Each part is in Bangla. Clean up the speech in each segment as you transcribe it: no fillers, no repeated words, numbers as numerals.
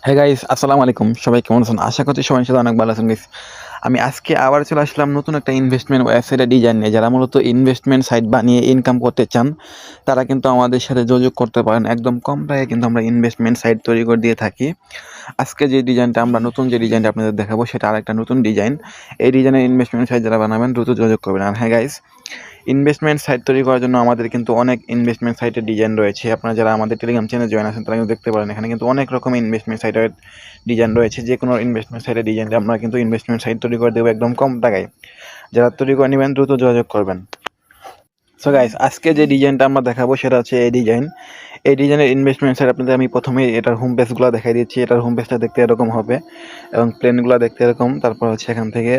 হ্যাঁ গাইস, আসসালামু আলাইকুম। সবাই কেমন আছেন? আশা করছি সবাই সাথে অনেক ভালো আছেন গাইস। আমি আজকে আবার চলে আসলাম নতুন একটা ইনভেস্টমেন্ট ওয়েবসাইটের ডিজাইন নিয়ে। যারা মূলত ইনভেস্টমেন্ট সাইট বানিয়ে ইনকাম করতে চান, তারা কিন্তু আমাদের সাথে যোগাযোগ করতে পারেন। একদম কম টাকায় কিন্তু আমরা ইনভেস্টমেন্ট সাইট তৈরি করে দিয়ে থাকি। আজকে যে ডিজাইনটা আমরা নতুন যে ডিজাইনটা আপনাদের দেখাবো সেটা আরেকটা নতুন ডিজাইন। এই ডিজাইনের ইনভেস্টমেন্ট সাইট যারা বানাবেন দ্রুত যোগাযোগ করবেন। আর হ্যাঁ গাইস, ইনভেস্টমেন্ট সাইট তৈরি করার জন্য আমাদের কিন্তু অনেক ইনভেস্টমেন্ট সাইটের ডিজাইন রয়েছে। আপনারা যারা আমাদের টেলিগ্রাম চ্যানেলে জয়েন আছেন তারা কিন্তু দেখতে পারেন, এখানে কিন্তু অনেক রকমের ইনভেস্টমেন্ট সাইটের ডিজাইন রয়েছে। যে কোনো ইনভেস্টমেন্ট সাইটের ডিজাইন আমরা কিন্তু ইনভেস্টমেন্ট সাইট তৈরি করে দেবো একদম কম টাকায়। যারা তৈরি করে নেবেন দ্রুত যোগাযোগ করবেন। সো গাইস, আজকে যে ডিজাইনটা আমরা দেখাবো সেটা হচ্ছে এই ডিজাইন। এই ডিজাইনের ইনভেস্টমেন্ট সাইট আপনাদের আমি প্রথমে এটার হোম পেজগুলো দেখাই দিচ্ছি। এটার হোম পেজটা দেখতে এরকম হবে এবং প্লেনগুলো দেখতে এরকম। তারপর হচ্ছে এখান থেকে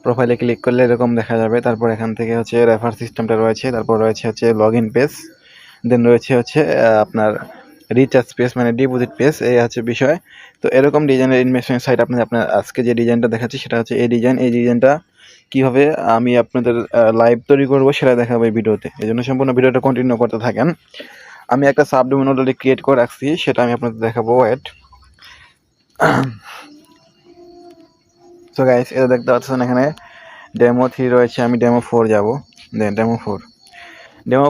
প্রোফাইলে ক্লিক করলে এরকম দেখা যাবে। তারপর এখান থেকে হচ্ছে রেফার সিস্টেমটা রয়েছে। তারপর রয়েছে হচ্ছে লগ ইন পেজ, দেন রয়েছে হচ্ছে আপনার রিচার্জ পেজ মানে ডিপোজিট পেজ, এই হচ্ছে বিষয়। তো এরকম ডিজাইনের ইনভেস্টমেন্ট সাইট আপনার আজকে যে ডিজাইনটা দেখাচ্ছি সেটা হচ্ছে এই ডিজাইন। এই ডিজাইনটা কীভাবে আমি আপনাদের লাইভ তৈরি করবো সেটা দেখাবো এই ভিডিওতে। এই জন্য সম্পূর্ণ ভিডিওটা কন্টিনিউ করতে থাকেন। আমি একটা সাবডোমেন অলরেডি ক্রিয়েট করে রাখছি, সেটা আমি আপনাদের দেখাবো। ওয়েট। সো গাইস, এটা দেখতে পাচ্ছেন এখানে ডেমো 3 রয়েছে। আমি ডেমো 4 যাব। দেন ডেমো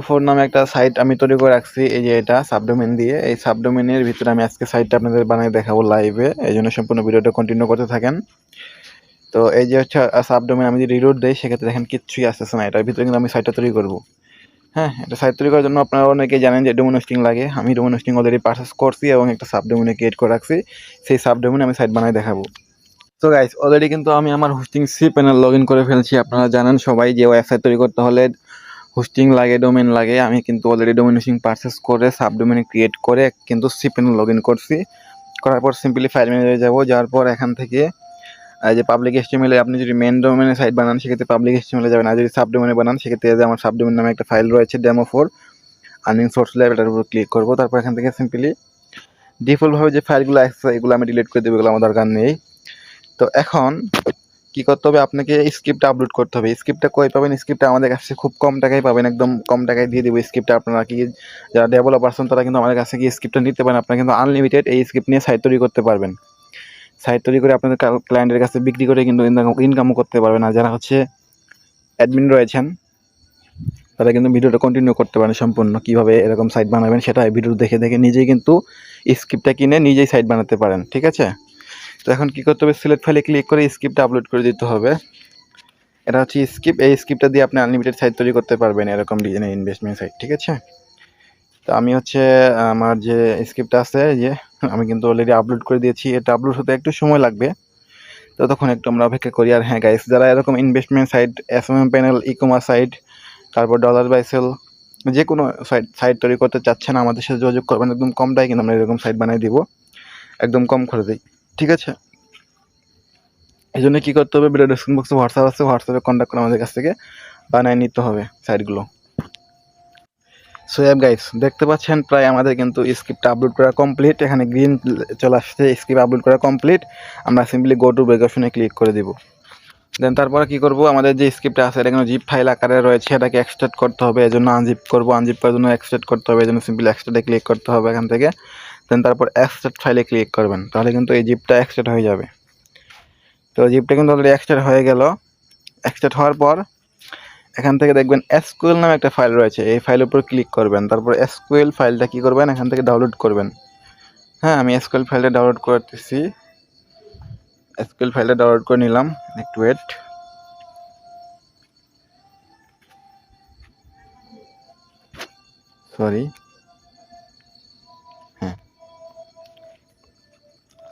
4 নামে একটা সাইট আমি তৈরি করে রাখছি। এই যে এটা সাবডোমেন দিয়ে, এই সাবডোমেনের ভিতরে আমি আজকে সাইটটা আপনাদের বানিয়ে দেখাবো লাইভে। এই জন্য সম্পূর্ণ ভিডিওটা কন্টিনিউ করতে থাকেন। তো এই যে হচ্ছে সাবডোমেন, আমি যদি রিলোড দেই সেক্ষেত্রে দেখেন কিচ্ছুই আসতেছে না। এটার ভিতরে কিন্তু আমি সাইটটা তৈরি করবো। হ্যাঁ, এটা সাইট তৈরি করার জন্য আপনারা অনেকেই জানেন যে ডোমেন হোস্টিং লাগে। আমি ডোমেন হোস্টিং অলরেডি পারচেস করছি এবং একটা সাবডোমেনে ক্রিয়েট করে রাখছি। সেই সাবডোমেনে আমি সাইট বানাই দেখাবো। তো গাইস, অলরেডি কিন্তু আমি আমার hosting cPanel log in করে ফেলছি। আপনারা জানেন সবাই যে ওয়েবসাইট তৈরি করতে হলে হোস্টিং লাগে, ডোমেন লাগে। আমি কিন্তু অলরেডি ডোমেন হোস্টিং পারচেস করে সাবডোমেন ক্রিয়েট করে কিন্তু সি প্যানেল লগ ইন করছি। করার পর সিম্পলি ফাইল ম্যানেজারে যাবো। যাওয়ার পর এখান থেকে যে পাবলিক এসটিএমএল আপনি যদি মেন ডোমেনে সাইট বানান সেক্ষেত্রে পাবলিক এসটিএমএল যাবেন। আর যদি সাবডোমেনে বানান সেক্ষেত্রে যে আমার সাবডোমেন নামে একটা ফাইল রয়েছে ডেমো 4 আর্নিং সোর্স ল্যাব, এটার উপর ক্লিক করবো। তারপর এখান থেকে সিম্পলি ডিফল্টভাবে যে ফাইলগুলো আসছে এগুলো আমি ডিলিট করে দেবো, এগুলো আমার দরকার নেই। তো এখন কি করতে হবে, আপনাকে স্ক্রিপ্টটা আপলোড করতে হবে। স্ক্রিপ্টটা কই পাবেন? স্ক্রিপ্টটা আমাদের কাছে খুব কম টাকায় পাবেন, একদম কম টাকায় দিয়ে দেবো স্ক্রিপ্টটা। আপনারা কি যারা ডেভেলপার আছেন তারা কিন্তু আমাদের কাছে গিয়ে স্ক্রিপ্টটা নিতে পারেন। আপনারা কিন্তু আনলিমিটেড এই স্ক্রিপ্ট নিয়ে সাইট তৈরি করতে পারবেন। সাইট তৈরি করে আপনাদের ক্লায়েন্টের কাছে বিক্রি করে কিন্তু ইনকামও করতে পারবেন। আর যারা হচ্ছে অ্যাডমিন রয়েছেন তারা কিন্তু ভিডিওটা কন্টিনিউ করতে পারেন সম্পূর্ণ। কীভাবে এরকম সাইট বানাবেন সেটা ভিডিও দেখে দেখে নিজেই কিন্তু স্ক্রিপ্টটা কিনে নিজেই সাইট বানাতে পারেন, ঠিক আছে? তো এখন কী করতে হবে, সিলেক্ট ফাইলে ক্লিক করে স্ক্রিপ্টটা আপলোড করে দিতে হবে। এটা হচ্ছে স্ক্রিপ্ট। এই স্ক্রিপ্টটা দিয়ে আপনি আনলিমিটেড সাইট তৈরি করতে পারবেন এরকম ডিজাইনের ইনভেস্টমেন্ট সাইট, ঠিক আছে? তো আমি হচ্ছে আমার যে স্ক্রিপ্টটা আছে যে আমি কিন্তু অলরেডি আপলোড করে দিয়েছি। এটা আপলোড হতে একটু সময় লাগবে, তো তখন একটু আমরা অপেক্ষা করি। আর হ্যাঁ গাইস, যারা এরকম investment site, SMM panel, e commerce site, তারপর ডলার বাই সেল, যে কোনো সাইট তৈরি করতে চাচ্ছেন আমাদের সাথে যোগাযোগ করবেন। একদম কম টাকায় কিন্তু আমরা এরকম সাইট বানিয়ে দিব, একদম কম খরচেই, ঠিক আছে? এই জন্য কী করতে হবে, ভিডিও ডেসক্রিপশন বক্সে হোয়াটসঅ্যাপ আছে, হোয়াটসঅ্যাপে কন্ট্যাক্ট করে আমাদের কাছ থেকে বানিয়ে নিতে হবে সাইটগুলো। সো গাইস, দেখতে পাচ্ছেন প্রায় আমাদের কিন্তু স্ক্রিপ্টটা আপলোড করা কমপ্লিট। এখানে গ্রিন চলে আসছে, স্ক্রিপ্ট আপলোড করা কমপ্লিট। আমরা সিম্পলি গো টু ব্যাক অপশনে ক্লিক করে দিব। দেন তারপরে কী করবো, আমাদের যে স্ক্রিপ্টটা আছে এটা কিন্তু জিপ ফাইল আকারে রয়েছে, এটাকে এক্সট্রাক্ট করতে হবে। এই জন্য আনজিপ করবো, আনজিপ করার জন্য এক্সট্রাক্ট করতে হবে। এই জন্য সিম্পলি এক্সট্রাক্টে ক্লিক করতে হবে এখান থেকে। দেন তারপর এক্সট্রাক্ট ফাইলে ক্লিক করবেন, তাহলে কিন্তু এই জিপটা এক্সট্রাক্ট হয়ে যাবে। তো জিপটা কিন্তু অলরেডি এক্সট্রাক্ট হয়ে গেল। এক্সট্রাক্ট হওয়ার পর এখান থেকে দেখবেন এসকিউএল নামে একটা ফাইল রয়েছে, এই ফাইলের উপর ক্লিক করবেন। তারপর এসকিউএল ফাইলটা কী করবেন, এখান থেকে ডাউনলোড করবেন। হ্যাঁ, আমি এসকিউএল ফাইলটা ডাউনলোড করতেছি। এসকিউএল ফাইলটা ডাউনলোড করে নিলাম, একটু ওয়েট। সরি, হ্যাঁ।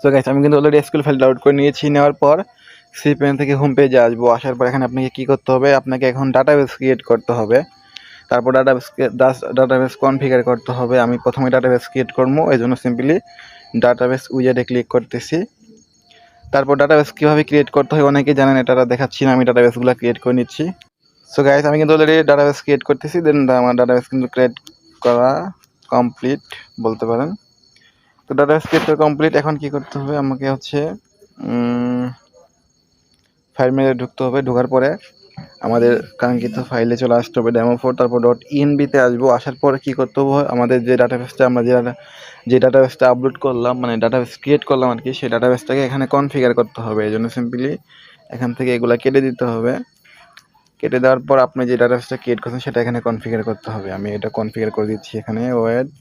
সো গাইস, আমি কিন্তু অলরেডি এসকিউএল ফাইল ডাউনলোড করে নিয়েছি। নেওয়ার পর সি প্যান থেকে হোম পেজে আসবো। আসার পর এখানে আপনাকে কী করতে হবে, আপনাকে এখন ডাটাবেস ক্রিয়েট করতে হবে। তারপর ডাটাবেস কনফিগার করতে হবে। আমি প্রথমে ডাটাবেস ক্রিয়েট করবো, এই জন্য সিম্পলি ডাটাবেস উইজার্ডে ক্লিক করতেছি। তারপর ডাটাবেস কীভাবে ক্রিয়েট করতে হয় অনেকেই জানেন, এটা দেখাচ্ছি না, আমি ডাটাবেসগুলো ক্রিয়েট করে নিচ্ছি। সো গাইস, আমি কিন্তু অলরেডি ডাটাবেস ক্রিয়েট করতেছি। দেন আমার ডাটাবেস কিন্তু ক্রিয়েট করা কমপ্লিট বলতে পারেন। তো ডাটাবেস ক্রিয়েট করা কমপ্লিট। এখন কি করতে হবে, আমাকে হচ্ছে ফাইল মেলে ঢুকতে হবে। ঢোকার পরে আমাদের কাঙ্ক্ষিত ফাইলে চলে আসতে হবে ডেমো 4। তারপর .env তে আসবো। আসার পরে কী করতে হবে, আমাদের যে ডাটাবেসটা আমরা যে যে ডাটাবেসটা আপলোড করলাম, মানে ডাটাবেস ক্রিয়েট করলাম আর কি, সেই ডাটাবেসটাকে এখানে কনফিগার করতে হবে। এই জন্য সিম্পলি এখান থেকে এগুলা কেটে দিতে হবে। কেটে দেওয়ার পর আপনি যে ডাটাবেসটা ক্রিয়েট করছেন সেটা এখানে কনফিগার করতে হবে। আমি এটা কনফিগার করে দিচ্ছি এখানে। ওয়েট,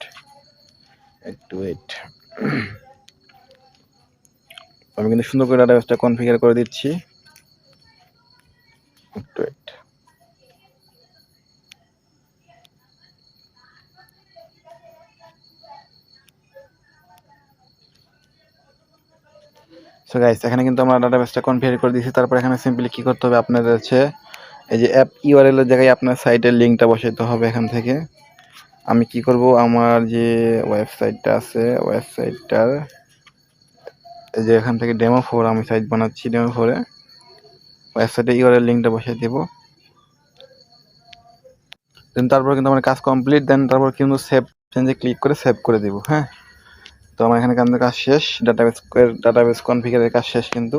আমি কিন্তু সুন্দর করে ডাটাবেসটা কনফিগার করে দিচ্ছি। ওয়েট। সো গাইস, এখানে কিন্তু আমরা ডাটাবেসটা কনফিগার করে দিয়েছি। তারপর এখানে সিম্পলি কি করতে হবে আপনাদের হচ্ছে এই যে অ্যাপ ইউআরএল এর জায়গায় আপনার সাইটের লিঙ্কটা বসাইতে হবে এখান থেকে। আমি কি করব, আমার যে ওয়েবসাইটটা আছে, ওয়েবসাইটটার এই যে এখান থেকে ডেমো 4 আমি সাইট বানাচ্ছি, ডেমো 4 এ ওয়েবসাইটে ইউআরএল লিঙ্কটা বসাই দেব। দেন তারপর কিন্তু আমার কাজ কমপ্লিট। দেন তারপর কিন্তু সেভ চেঞ্জে ক্লিক করে সেভ করে দিব। হ্যাঁ, তো আমার এখানে কিন্তু কাজ শেষ, ডাটাবেস কনফিগারের কাজ শেষ কিন্তু।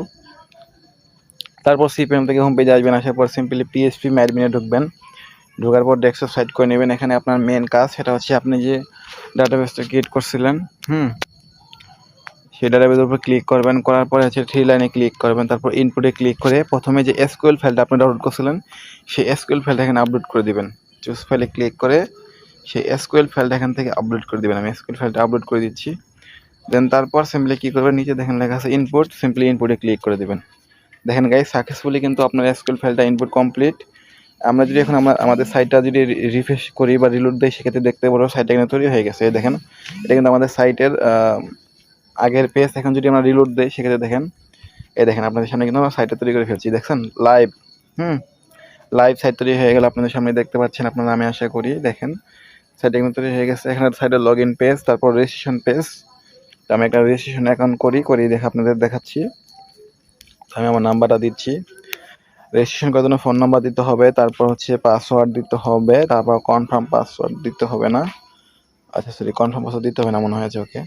তারপর সিপিএম থেকে হোম পেজে আসবেন, আসার পর সিম্পলি পিএইচপি অ্যাডমিনে ঢুকবেন। ঢোকার পর ডেস্কটপ সাইট করে নেবেন। এখানে আপনার মেন কাজ সেটা হচ্ছে আপনি যে ডাটাবেসটা ক্রিয়েট করছিলেন, সেই ডাটাবেসের উপর ক্লিক করবেন। করার পরে হচ্ছে 3 লাইনে ক্লিক করবেন। তারপর ইনপুটে ক্লিক করে প্রথমে যে এসকিউএল ফাইলটা আপনি ডাউনলোড করছিলেন সেই এসকিউএল ফাইলটা এখানে আপলোড করে দিবেন। চুজ ফাইলে ক্লিক করে সেই এসকিউএল ফাইলটা এখান থেকে আপলোড করে দিবেন। আমি এসকিউএল ফাইলটা আপলোড করে দিচ্ছি। দেন তারপর সিম্পলি কী করবেন, নিচে দেখেন লেখা আছে ইনপুট, সিম্পলি ইনপুটে ক্লিক করে দিবেন। দেখেন গাইস, সাকসেসফুলি কিন্তু আপনার এসকিউএল ফাইলটা ইনপুট কমপ্লিট। আমরা যদি এখন আমাদের সাইটটা যদি রিফ্রেশ করি বা রিলোড দিই, সেক্ষেত্রে দেখতে পারবো সাইটটা কিন্তু তৈরি হয়ে গেছে। দেখেন, এটা কিন্তু আমাদের সাইটের আগের পেজ। এখন যদি আমরা রিলোড দিই, সেক্ষেত্রে দেখেন, এই দেখেন আপনাদের সামনে কিন্তু আমরা সাইটটা তৈরি করে ফেলছি। দেখছেন লাইভ, লাইভ সাইট তৈরি হয়ে গেল আপনাদের সামনে, দেখতে পাচ্ছেন আপনারা, আমি আশা করি। দেখেন সাইটটা কিন্তু তৈরি হয়ে গেছে। এখানে সাইটের লগ ইন পেজ, তারপর রেজিস্ট্রেশন পেজ। আমি একটা রেজিস্ট্রেশন অ্যাকাউন্ট করি দেখে আপনাদের দেখাচ্ছি। আমি আমার নাম্বারটা দিচ্ছি। রেজিস্ট্রেশন করার জন্য ফোন নাম্বার দিতে হবে, তারপর হচ্ছে পাসওয়ার্ড দিতে হবে, তারপর কনফার্ম পাসওয়ার্ড দিতে হবে না, আচ্ছা সরি, কনফার্ম পাসওয়ার্ড দিতে হবে না মনে হয়েছে, ওকে।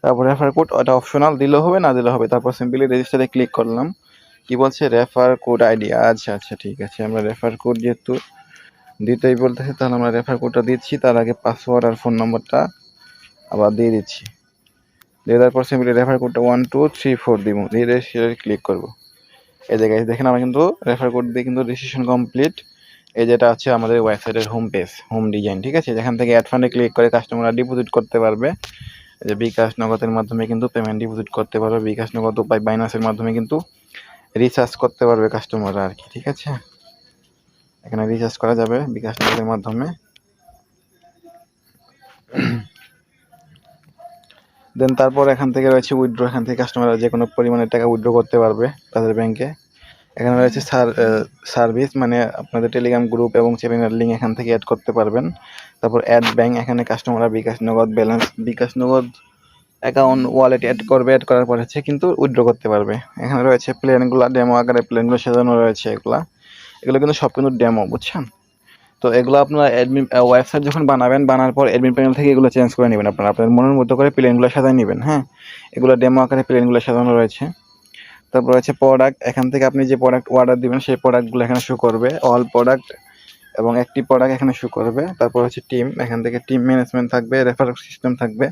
তারপর রেফার কোড, ওটা অপশনাল, দিলেও হবে না দিলেও হবে। তারপর সিম্পলি রেজিস্টারে ক্লিক করলাম। কি বলছে, রেফার কোড আইডি, আচ্ছা ঠিক আছে। আমরা রেফার কোড যেহেতু দিতেই বলতেছে, তাহলে আমরা রেফার কোডটা দিচ্ছি। তার আগে পাসওয়ার্ড আর ফোন নম্বরটা আবার দিয়ে দিচ্ছি। দিয়ে দেওয়ার পর সিম্পলি রেফার কোডটা 1 2 3 4 দিব, দিয়ে রেজিস্টারে ক্লিক করবো। এই জায়গায় দেখেন আমরা কিন্তু রেফার কোড দিয়ে কিন্তু রেজিস্ট্রেশন কমপ্লিট। এই যেটা আছে আমাদের ওয়েবসাইটের হোম পেজ, হোম ডিজাইন, ঠিক আছে। যেখান থেকে অ্যাড ফান্ডে ক্লিক করে কাস্টমাররা ডিপোজিট করতে পারবে। যে বিকাশ নগদের মাধ্যমে কিন্তু পেমেন্ট ডিপোজিট করতে পারবে, বিকাশ নগদ উপায় বাইনান্সের মাধ্যমে কিন্তু রিচার্জ করতে পারবে কাস্টমাররা আর কি, ঠিক আছে। এখানে রিচার্জ করা যাবে বিকাশ নগদের মাধ্যমে। দেন তারপর এখান থেকে রয়েছে উইথড্র, এখান থেকে কাস্টমাররা যে কোনো পরিমাণের টাকা উইথড্র করতে পারবে তাদের ব্যাংকে। এখানে রয়েছে সার্ভিস, মানে আপনাদের টেলিগ্রাম গ্রুপ এবং চ্যানেলের লিঙ্ক এখান থেকে অ্যাড করতে পারবেন। তারপর অ্যাড ব্যাংক, এখানে কাস্টমাররা বিকাশ নগদ ব্যালেন্স, বিকাশ নগদ অ্যাকাউন্ট ওয়ালেট অ্যাড করবে, অ্যাড করার পর হচ্ছে কিন্তু উইথড্র করতে পারবে। এখানে রয়েছে প্ল্যানগুলো, ডেমো আকারে প্ল্যানগুলো সাজানো রয়েছে। এগুলো কিন্তু সব কিন্তু ডেমো, বুঝছেন। তো এগুলো আপনারা অ্যাডমিন ওয়েবসাইট যখন বানার পর অ্যাডমিন প্যানেল থেকে এগুলো চেঞ্জ করে নেবেন। আপনারা আপনাদের মনের মতো করে প্লেনগুলো সাজায় নেবেন। হ্যাঁ, এগুলো ডেমো আকারে প্লেনগুলো সাজানো রয়েছে। তারপর হচ্ছে প্রোডাক্ট, এখান থেকে আপনি যে প্রোডাক্ট অর্ডার দিবেন সেই প্রোডাক্টগুলো এখানে শো করবে, অল প্রোডাক্ট এবং একটি প্রোডাক্ট এখানে শো করবে। তারপর হচ্ছে টিম, এখান থেকে টিম ম্যানেজমেন্ট থাকবে, রেফার সিস্টেম থাকবে।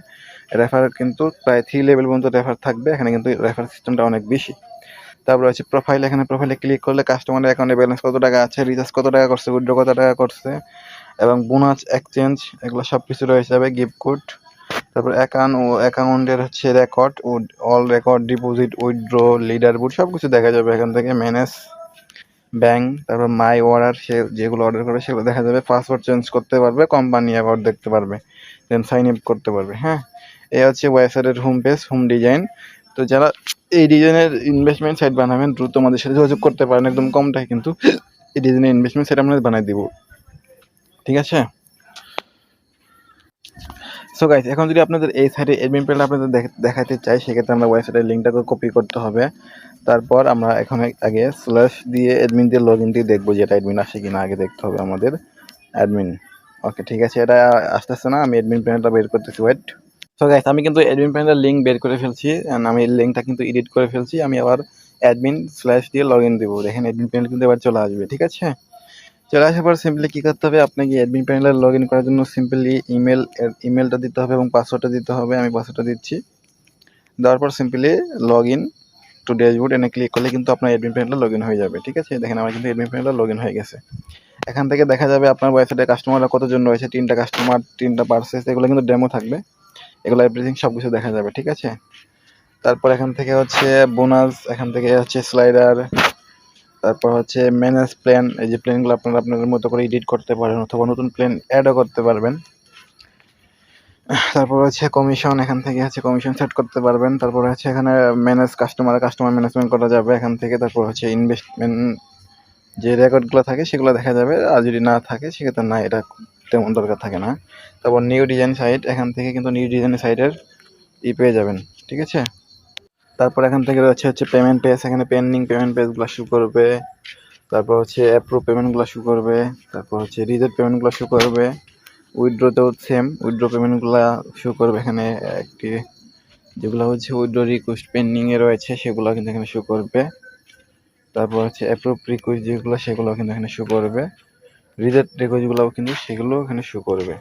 রেফার কিন্তু প্রায় 3 লেভেল পর্যন্ত রেফার থাকবে, এখানে কিন্তু রেফার সিস্টেমটা অনেক বেশি। তারপর হচ্ছে প্রোফাইল, এখানে প্রোফাইলে ক্লিক করলে কাস্টমারের অ্যাকাউন্টে ব্যালেন্স কত টাকা আছে, রিচার্জ কত টাকা করছে, উইথড্র কত টাকা করছে এবং বোনাস, এক্সচেঞ্জ, এগুলো সব কিছু রয়েছে যাবে, গিফট কোড। তারপর অ্যাকাউন্টের হচ্ছে record, all record, deposit, withdraw, leader board সব কিছু দেখা যাবে এখান থেকে। ম্যানেজ ব্যাংক, তারপর মাই অর্ডার, সে যেগুলো অর্ডার করে সেগুলো দেখা যাবে। পাসওয়ার্ড চেঞ্জ করতে পারবে, কোম্পানি অ্যাকাউন্ট দেখতে পারবে, দেন সাইন আপ করতে পারবে। হ্যাঁ, এই হচ্ছে ওয়েবসাইটের হোম পেজ, হোম ডিজাইন। তো যারা এই ডিজাইনের ইনভেস্টমেন্ট সাইট বানাবেন, দ্রুত আমাদের সাথে যোগাযোগ করতে পারেন, একদম কম টাকায় কিন্তু এই ডিজাইনের ইনভেস্টমেন্ট সাইট আমরা বানাই দিব, ঠিক আছে। সো গাইস, এখন যদি আপনাদের এই সাইটে অ্যাডমিন প্যানেল আপনাদের দেখাতে চাই, সেক্ষেত্রে আমরা ওয়েবসাইটের লিঙ্কটাকে কপি করতে হবে। তারপর আমরা এখন আগে স্ল্যাশ দিয়ে অ্যাডমিন দিয়ে লগ ইন দিয়ে দেখবো যে এটা অ্যাডমিন আসে কিনা, আগে দেখতে হবে আমাদের অ্যাডমিন। ওকে, ঠিক আছে, এটা আসতেছে না, আমি অ্যাডমিন প্যানেলটা বের করতেছি, ওয়েট। সো গাইস, আমি কিন্তু অ্যাডমিন প্যানেলের লিঙ্ক বের করে ফেলছি, আমি লিঙ্কটা কিন্তু এডিট করে ফেলছি। আমি আবার অ্যাডমিন স্ল্যাশ দিয়ে লগ ইন দেবো, দেখেন অ্যাডমিন প্যানেল কিন্তু এবার চলে আসবে, ঠিক আছে। চলে আসার পর সিম্পলি কি করতে হবে, আপনাকে অ্যাডমিন প্যানেলে লগ ইন করার জন্য সিম্পলি ইমেলটা দিতে হবে এবং পাসওয়ার্ডটা দিতে হবে। আমি পাসওয়ার্ডটা দিচ্ছি। দেওয়ার পর simply log in two dashboard এনে ক্লিক করলে কিন্তু আপনার অ্যাডমিন প্যানেলে লগ ইন হয়ে যাবে। ঠিক আছে, দেখেন আমার কিন্তু অ্যাডমিন প্যানেলে লগ ইন হয়ে গেছে। এখান থেকে দেখা যাবে আপনার ওয়েবসাইটে কাস্টমাররা কতজন রয়েছে, 3টা কাস্টমার, 3টা পার্সেস, এগুলো কিন্তু ডেমো থাকবে। এগুলো এভরিথিং সব কিছু দেখা যাবে। ঠিক আছে, তারপর এখান থেকে হচ্ছে বোনাস, এখান থেকে হচ্ছে স্লাইডার, তারপর হচ্ছে ম্যানেজ প্ল্যান। এই যে প্ল্যানগুলো আপনারা আপনাদের মতো করে এডিট করতে পারেন অথবা নতুন প্ল্যান অ্যাডও করতে পারবেন। তারপর হচ্ছে কমিশন, এখান থেকে হচ্ছে কমিশন সেট করতে পারবেন। তারপর হচ্ছে এখানে কাস্টমার ম্যানেজমেন্ট করা যাবে এখান থেকে। তারপর হচ্ছে ইনভেস্টমেন্ট যে রেকর্ডগুলো থাকে সেগুলো দেখা যাবে, আর যদি না থাকে সেক্ষেত্রে না, এটা তেমন দরকার থাকে না। তারপর নিউ ডিজাইন সাইট, এখান থেকে কিন্তু নিউ ডিজাইন সাইটের পেয়ে যাবেন। ঠিক আছে, তারপর এখান থেকে হচ্ছে পেমেন্ট পেজ, এখানে পেন্ডিং পেমেন্ট পেজগুলো শো করবে। তারপর হচ্ছে অ্যাপ্রুভ পেমেন্টগুলো শো করবে। তারপর হচ্ছে রিজেক্ট পেমেন্টগুলো শো করবে। উইথড্রোতেও সেম, উইথড্রো পেমেন্টগুলো শো করবে এখানে। একটি যেগুলো হচ্ছে উইথড্রো রিকোয়েস্ট পেন্ডিংয়ে রয়েছে সেগুলো কিন্তু এখানে শো করবে। তারপর হচ্ছে অ্যাপ্রুভ রিকোয়েস্ট যেগুলো সেগুলো কিন্তু এখানে শো করবে। রিজেক্ট রিকোয়েস্টগুলোও কিন্তু সেগুলো এখানে শো করবে।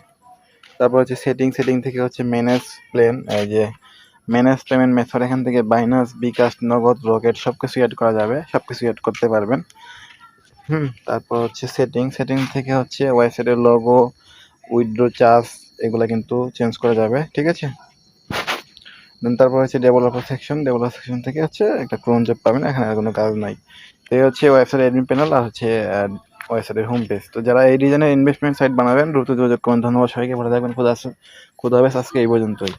তারপর হচ্ছে সেটিং থেকে হচ্ছে ম্যানেজ প্ল্যান, এই যে ম্যানেজ পেমেন্ট মেথড, এখান থেকে বাইনান্স, বিকাশ, নগদ, রকেট সব কিছু অ্যাড করা যাবে, সব কিছু অ্যাড করতে পারবেন। তারপর হচ্ছে সেটিং থেকে হচ্ছে ওয়েবসাইটের লোগো, উইথড্রো চার্জ এগুলো কিন্তু চেঞ্জ করা যাবে। ঠিক আছে, দেন তারপর হচ্ছে ডেভেলপার সেকশন থেকে হচ্ছে একটা ক্রোন জব পাবেন, এখানে আর কোনো কাজ নাই। তো এই হচ্ছে ওয়েবসাইট অ্যাডমিন প্যানেল আর হচ্ছে ওয়েবসাইটের হোম পেজ। তো যারা এই ডিজাইনের ইনভেস্টমেন্ট সাইট বানাবেন দ্রুত যোগাযোগ করুন। ধন্যবাদ সবাইকে, ভালো থাকবেন। খুদা হাফেজ, আজকে এই পর্যন্তই।